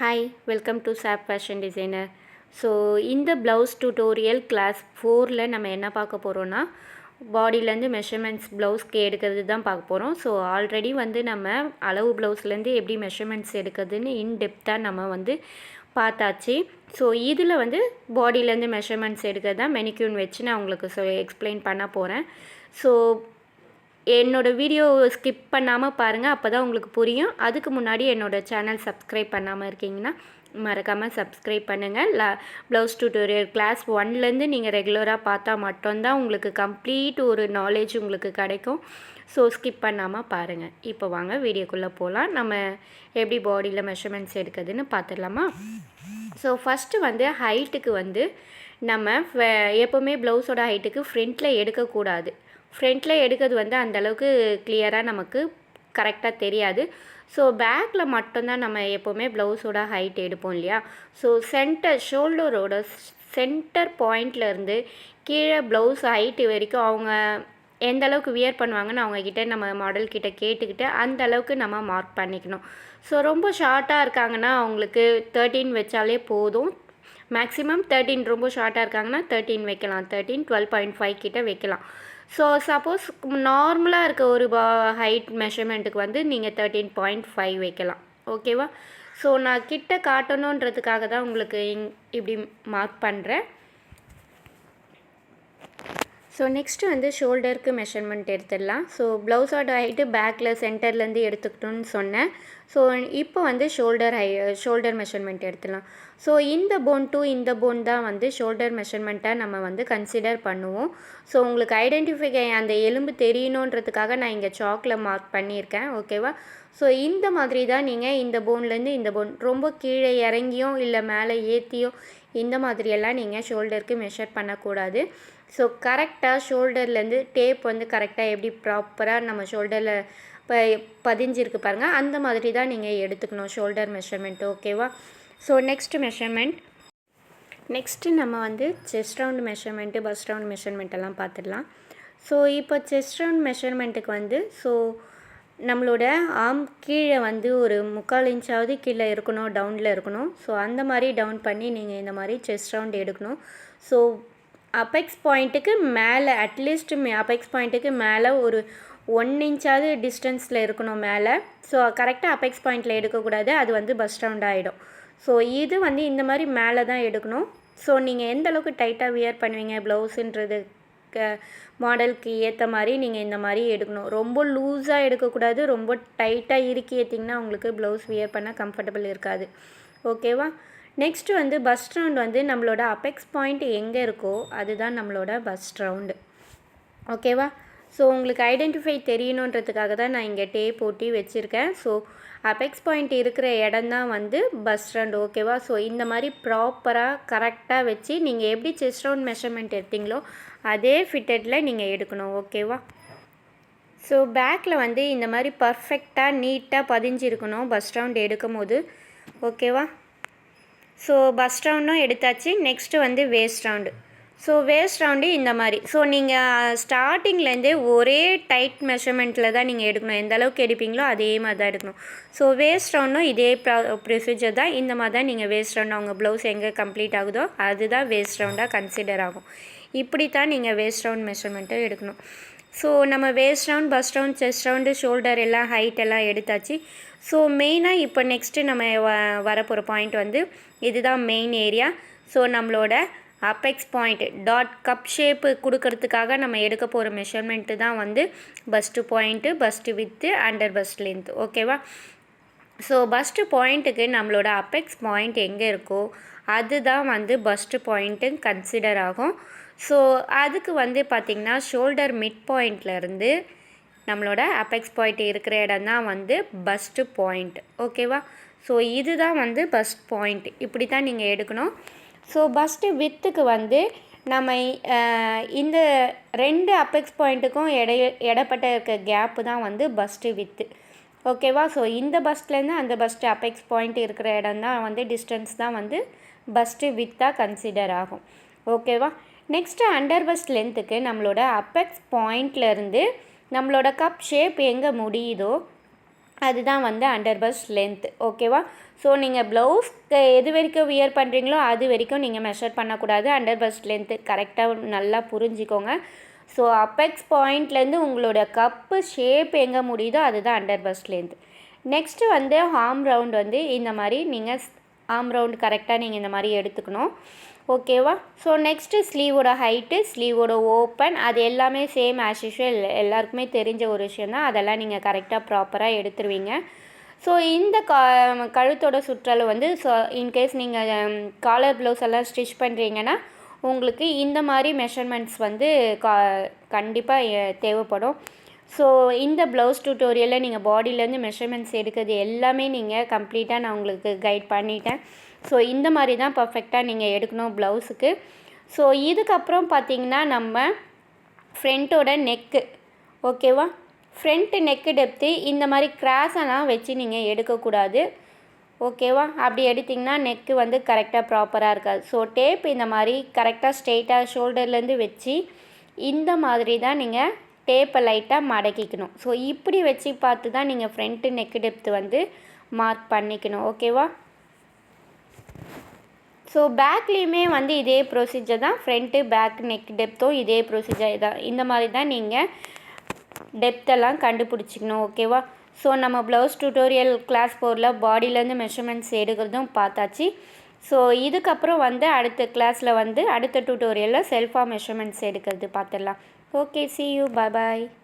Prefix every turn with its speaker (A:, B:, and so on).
A: Hi, welcome to SAP Fashion Designer. So இந்த blouse tutorial class 4ல் நம்ம என்ன பார்க்க போகிறோன்னா பாடியிலேருந்து மெஷர்மெண்ட்ஸ் ப்ளவுஸ்க்கு எடுக்கிறது தான் பார்க்க போகிறோம். ஸோ ஆல்ரெடி நம்ம அளவு ப்ளவுஸ்லேருந்து எப்படி மெஷர்மெண்ட்ஸ் எடுக்கிறதுன்னு இன்டெப்த்தாக நம்ம பார்த்தாச்சு. ஸோ இதில் பாடியிலேருந்து மெஷர்மெண்ட்ஸ் எடுக்கிறது தான் மெனிக்யூன் வச்சு நான் உங்களுக்கு எக்ஸ்பிளைன் பண்ண போகிறேன். ஸோ என்னோடய வீடியோ ஸ்கிப் பண்ணாமல் பாருங்கள், அப்போ தான் உங்களுக்கு புரியும். அதுக்கு முன்னாடி என்னோடய சேனல் சப்ஸ்கிரைப் பண்ணாமல் இருக்கீங்கன்னா மறக்காமல் சப்ஸ்கிரைப் பண்ணுங்கள். ப்ளவுஸ் டியூட்டோரியல் கிளாஸ் 1லேருந்து நீங்கள் ரெகுலராக பார்த்தா மட்டும்தான் உங்களுக்கு கம்ப்ளீட் ஒரு நாலேஜ் உங்களுக்கு கிடைக்கும். ஸோ ஸ்கிப் பண்ணாமல் பாருங்கள். இப்போ வாங்க வீடியோக்குள்ளே போகலாம். நம்ம எப்படி பாடியில் மெஷர்மெண்ட்ஸ் எடுக்கிறதுன்னு பார்த்துடலாமா? ஸோ ஃபஸ்ட்டு ஹைட்டுக்கு நம்ம எப்போவுமே ப்ளவுஸோட ஹைட்டுக்கு ஃப்ரண்ட்டில் எடுக்கக்கூடாது. ஃப்ரண்ட்டில் எடுக்கிறது அந்தளவுக்கு கிளியராக நமக்கு கரெக்டாக தெரியாது. ஸோ பேக்கில் மட்டும்தான் நம்ம எப்போவுமே ப்ளவுஸோட ஹைட் எடுப்போம் இல்லையா? ஸோ ஷோல்டரோட சென்டர் பாயிண்ட்லேருந்து கீழே ப்ளவுஸ் ஹைட்டு வரைக்கும் அவங்க எந்த அளவுக்கு வியர் பண்ணுவாங்கன்னு அவங்கக்கிட்ட நம்ம மாடல் கிட்ட கேட்டுக்கிட்டு அந்த அளவுக்கு நம்ம மார்க் பண்ணிக்கணும். ஸோ ரொம்ப ஷார்ட்டாக இருக்காங்கன்னா அவங்களுக்கு 13 வச்சாலே போதும். மேக்ஸிமம் 13, ரொம்ப ஷார்ட்டாக இருக்காங்கன்னா 13 வைக்கலாம். 13, 12.5 கிட்ட வைக்கலாம். ஸோ சப்போஸ் நார்மலாக இருக்க ஒரு ஹைட் மெஷர்மெண்ட்டுக்கு நீங்கள் 13.5 வைக்கலாம். ஓகேவா? ஸோ நான் கிட்ட காட்டணுன்றதுக்காக தான் உங்களுக்கு இப்படி மார்க் பண்ணுறேன். ஸோ நெக்ஸ்ட்டு ஷோல்டருக்கு மெஷர்மெண்ட் எடுத்துடலாம். ஸோ ப்ளவுஸோட ஹைட்டு பேக்கில் சென்டர்லேருந்து எடுத்துக்கிட்டோன்னு சொன்னேன். ஸோ இப்போ ஷோல்டர் மெஷர்மெண்ட் எடுத்துடலாம். ஸோ இந்த போன் டு இந்த போன் தான் ஷோல்டர் மெஷர்மெண்ட்டாக நம்ம கன்சிடர் பண்ணுவோம். ஸோ உங்களுக்கு ஐடென்டிஃபை அந்த எலும்பு தெரியணுன்றதுக்காக நான் இங்கே சாக்கில் மார்க் பண்ணியிருக்கேன். ஓகேவா? ஸோ இந்த மாதிரி தான் நீங்கள் இந்த போன்லேருந்து இந்த போன் ரொம்ப கீழே இறங்கியும் இல்லை மேலே ஏற்றியும் இந்த மாதிரியெல்லாம் நீங்கள் ஷோல்டருக்கு மெஷர் பண்ணக்கூடாது. ஸோ கரெக்டாக ஷோல்டர்லேருந்து டேப் கரெக்டாக எப்படி ப்ராப்பராக நம்ம ஷோல்டரில் பதிஞ்சிருக்கு பாருங்கள், அந்த மாதிரி தான் நீங்கள் எடுத்துக்கணும் ஷோல்டர் மெஷர்மெண்ட். ஓகேவா? ஸோ நெக்ஸ்ட்டு நம்ம chest round measurement, bust round மெஷர்மெண்ட்டெல்லாம் பார்த்துடலாம். ஸோ இப்போ செஸ்ட் ரவுண்ட் மெஷர்மெண்ட்டுக்கு ஸோ நம்மளோட ஆர்ம் கீழே ஒரு 3/4 இன்ச்சாவது கீழே இருக்கணும், டவுனில் இருக்கணும். ஸோ அந்த மாதிரி டவுன் பண்ணி நீங்கள் இந்த மாதிரி செஸ்ட் ரவுண்ட் எடுக்கணும். ஸோ அப்பெக்ஸ் பாயிண்ட்டுக்கு மேலே அட்லீஸ்ட் அப்பெக்ஸ் பாயிண்ட்டுக்கு மேலே ஒரு 1 இன்ச்சாவது டிஸ்டன்ஸில் இருக்கணும் மேலே. ஸோ கரெக்டாக அப்பெக்ஸ் பாயிண்ட்டில் எடுக்கக்கூடாது, அது பஸ்ட் ரவுண்ட் ஆகிடும். ஸோ இது இந்த மாதிரி மேலே தான் எடுக்கணும். ஸோ நீங்கள் எந்த அளவுக்கு டைட்டாக வியர் பண்ணுவீங்க ப்ளவுஸுன்றது மாடலுக்கு ஏற்ற மாதிரி நீங்கள் இந்த மாதிரி எடுக்கணும். ரொம்ப லூஸாக எடுக்கக்கூடாது, ரொம்ப டைட்டாக இறுக்கி ஏற்றிங்கன்னா உங்களுக்கு ப்ளவுஸ் வியர் பண்ண கம்ஃபர்டபுள் இருக்காது. ஓகேவா? நெக்ஸ்ட்டு பஸ்ட் ரவுண்ட் நம்மளோட அப்பெக்ஸ் பாயிண்ட் எங்கே இருக்கோ அதுதான் நம்மளோட பஸ்ட் ரவுண்டு. ஓகேவா? ஸோ உங்களுக்கு ஐடென்டிஃபை தெரியணுன்றதுக்காக தான் நான் இங்கே டேப் போட்டி வச்சுருக்கேன். ஸோ அப்பெக்ஸ் பாயிண்ட் இருக்கிற இடம்தான் பஸ்ட் ரவுண்ட். ஓகேவா? ஸோ இந்த மாதிரி ப்ராப்பராக கரெக்டாக வச்சு நீங்கள் எப்படி செஸ்ட் ரவுண்ட் மெஷர்மெண்ட் எடுத்தீங்களோ அதே ஃபிட்டடில் நீங்கள் எடுக்கணும். ஓகேவா? ஸோ பேக்கில் இந்த மாதிரி பர்ஃபெக்டாக நீட்டாக பதிஞ்சிருக்கணும் பஸ்ட் ரவுண்ட் எடுக்கும் போது. ஓகேவா? ஸோ பஸ்ட் ரவுண்டும் எடுத்தாச்சு. Next waste round. So waste round இந்த மாதிரி. ஸோ நீங்கள் ஸ்டார்டிங்லேருந்தே ஒரே டைட் மெஷர்மெண்ட்டில் தான் நீங்கள் எடுக்கணும். எந்த அளவுக்கு எடுப்பீங்களோ அதே மாதிரி தான் எடுக்கணும். ஸோ வேஸ்ட் ரவுண்டும் இதே ப்ரொசீஜர் தான். இந்த மாதிரி தான் நீங்கள் வேஸ்ட் ரவுண்ட் அவங்க ப்ளவுஸ் எங்கே கம்ப்ளீட் ஆகுதோ அதுதான் வேஸ்ட் ரவுண்டாக கன்சிடர் ஆகும். இப்படி தான் நீங்கள் வேஸ்ட் ரவுண்ட் மெஷர்மெண்ட்டை எடுக்கணும். ஸோ நம்ம waste round, first round, chest round, shoulder எல்லாம் ஹைட் எல்லாம் எடுத்தாச்சு. ஸோ மெயினாக இப்போ நெக்ஸ்ட்டு நம்ம வரப்போகிற பாயிண்ட் இதுதான் மெயின் ஏரியா. ஸோ நம்மளோட apex point dot cup shape கொடுக்கறதுக்காக நம்ம எடுக்க போகிற மெஷர்மெண்ட்டு தான் first point, first with, under first length. ஓகேவா? ஸோ பஸ்ட்டு பாயிண்ட்டுக்கு நம்மளோட அப்பெக்ஸ் பாயிண்ட் எங்கே இருக்கோ அதுதான் பஸ்ட்டு பாயிண்ட்டு கன்சிடர் ஆகும். ஸோ அதுக்கு பார்த்திங்கன்னா ஷோல்டர் மிட் பாயிண்ட்லேருந்து நம்மளோட அப்பெக்ஸ் பாயிண்ட் இருக்கிற இடம் தான் பஸ்ட்டு பாயிண்ட். ஓகேவா? ஸோ இதுதான் பஸ்ட் பாயிண்ட். இப்படி தான் நீங்கள் எடுக்கணும். ஸோ பஸ்ட்டு வித்துக்கு நம்ம இந்த 2 அப்பெக்ஸ் பாயிண்ட்டுக்கும் இடப்பட்ட இருக்க கேப்பு தான் பஸ்ட்டு வித்து. ஓகேவா? ஸோ இந்த பஸ்ட்லேருந்து அந்த பஸ்ட்டு அப்பெக்ஸ் பாயிண்ட் இருக்கிற இடம் தான் டிஸ்டன்ஸ் தான் பஸ்ட்டு வித்தாக கன்சிடர் ஆகும். ஓகேவா? நெக்ஸ்ட்டு அண்டர் பஸ்ட் லென்த்துக்கு நம்மளோட அப்பெக்ஸ் பாயிண்ட்லேருந்து நம்மளோட கப் ஷேப் எங்கே முடியுதோ அதுதான் வந்து அண்டர் பஸ்ட் லென்த். ஓகேவா? ஸோ நீங்கள் ப்ளவுஸ்க்கு எது வரைக்கும் வியர் பண்ணுறீங்களோ அது வரைக்கும் நீங்கள் மெஷர் பண்ணக்கூடாது. அண்டர் பஸ்ட் லென்த்து கரெக்டாக நல்லா புரிஞ்சுக்கோங்க. ஸோ அப்பெக்ஸ் பாயிண்ட்லேருந்து உங்களோட கப்பு ஷேப் எங்கே முடியுதோ அதுதான் அண்டர் பஸ்ட் லென்த். நெக்ஸ்ட்டு வந்து ஆர்ம் ரவுண்ட் வந்து இந்த மாதிரி நீங்கள் ஆர்ம் ரவுண்ட் கரெக்டாக நீங்கள் இந்த மாதிரி எடுத்துக்கணும். ஓகேவா? ஸோ நெக்ஸ்ட்டு ஸ்லீவோட ஹைட்டு, ஸ்லீவோட ஓப்பன் அது எல்லாமே சேம் ஆஸ் யூஷுவல் எல்லாருக்குமே தெரிஞ்ச ஒரு விஷயந்தான். அதெல்லாம் நீங்கள் கரெக்டாக ப்ராப்பராக எடுத்துருவீங்க. ஸோ இந்த கழுத்தோட சுற்றளவு வந்து இன்கேஸ் நீங்கள் காலர் ப்ளவுஸ் எல்லாம் ஸ்டிச் பண்ணுறீங்கன்னா உங்களுக்கு இந்த மாதிரி மெஷர்மெண்ட்ஸ் வந்து கண்டிப்பாக தேவைப்படும். ஸோ இந்த ப்ளவுஸ் டியூட்டோரியலில் நீங்கள் பாடியிலேருந்து மெஷர்மெண்ட்ஸ் எடுக்கிறது எல்லாமே நீங்கள் கம்ப்ளீட்டாக நான் உங்களுக்கு கைட் பண்ணிட்டேன். ஸோ இந்த மாதிரி தான் பர்ஃபெக்டாக நீங்கள் எடுக்கணும் ப்ளவுஸுக்கு. ஸோ இதுக்கப்புறம் பார்த்திங்கன்னா நம்ம ஃப்ரண்ட்டோட நெக்கு. ஓகேவா? ஃப்ரண்ட்டு நெக்கு டெப்த்து இந்த மாதிரி கிராஸெல்லாம் வச்சு நீங்கள் எடுக்கக்கூடாது. ஓகேவா? அப்படி எடுத்திங்கன்னா நெக்கு வந்து கரெக்டாக ப்ராப்பராக இருக்காது. ஸோ டேப் இந்த மாதிரி கரெக்டாக ஸ்ட்ரெயிட்டாக ஷோல்டர்லேருந்து வச்சு இந்த மாதிரி தான் நீங்கள் டேப்பை லைட்டாக மடக்கிக்கணும். ஸோ இப்படி வச்சு பார்த்து தான் நீங்கள் ஃப்ரண்ட்டு நெக்கு டெப்த்து வந்து மார்க் பண்ணிக்கணும். ஓகேவா? ஸோ பேக்லேயுமே வந்து இதே ப்ரொசீஜர் தான். ஃப்ரண்ட்டு பேக் நெக் டெப்த்தும் இதே ப்ரொசீஜர் தான். இந்த மாதிரி தான் நீங்கள் டெப்த்தெல்லாம் கண்டுபிடிச்சிக்கணும். ஓகேவா? ஸோ நம்ம ப்ளவுஸ் டியூட்டோரியல் கிளாஸ் 4ல் பாடியிலேருந்து மெஷர்மெண்ட்ஸ் எடுக்கிறதும் பார்த்தாச்சு. ஸோ இதுக்கப்புறம் வந்து அடுத்த கிளாஸில் வந்து அடுத்த டியூட்டோரியலில் செல்ஃபாக மெஷர்மெண்ட்ஸ் எடுக்கிறது பார்த்துடலாம். Okay, see you, bye bye.